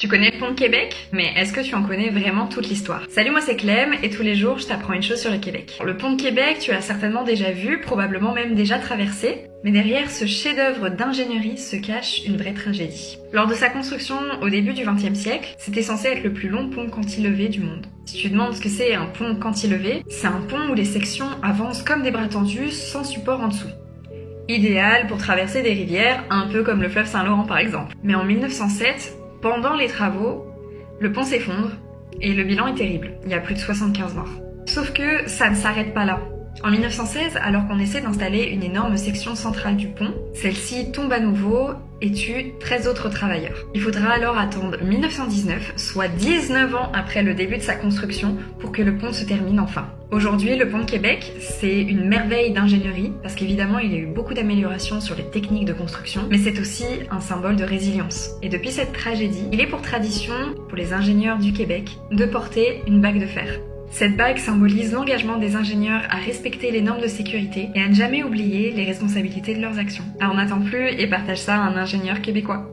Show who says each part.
Speaker 1: Tu connais le pont de Québec? Mais est-ce que tu en connais vraiment toute l'histoire? Salut, moi c'est Clem et tous les jours je t'apprends une chose sur le Québec. Le pont de Québec, tu l'as certainement déjà vu, probablement même déjà traversé, mais derrière ce chef-d'œuvre d'ingénierie se cache une vraie tragédie. Lors de sa construction au début du XXe siècle, c'était censé être le plus long pont cantilever du monde. Si tu te demandes ce que c'est un pont cantilever, c'est un pont où les sections avancent comme des bras tendus sans support en dessous. Idéal pour traverser des rivières, un peu comme le fleuve Saint-Laurent par exemple. Mais en 1907, pendant les travaux, le pont s'effondre et le bilan est terrible. Il y a plus de 75 morts. Sauf que ça ne s'arrête pas là. En 1916, alors qu'on essaie d'installer une énorme section centrale du pont, celle-ci tombe à nouveau et tue 13 autres travailleurs. Il faudra alors attendre 1919, soit 19 ans après le début de sa construction, pour que le pont se termine enfin. Aujourd'hui, le pont de Québec, c'est une merveille d'ingénierie, parce qu'évidemment, il y a eu beaucoup d'améliorations sur les techniques de construction, mais c'est aussi un symbole de résilience. Et depuis cette tragédie, il est pour tradition, pour les ingénieurs du Québec, de porter une bague de fer. Cette bague symbolise l'engagement des ingénieurs à respecter les normes de sécurité et à ne jamais oublier les responsabilités de leurs actions. Alors n'attends plus et partage ça à un ingénieur québécois.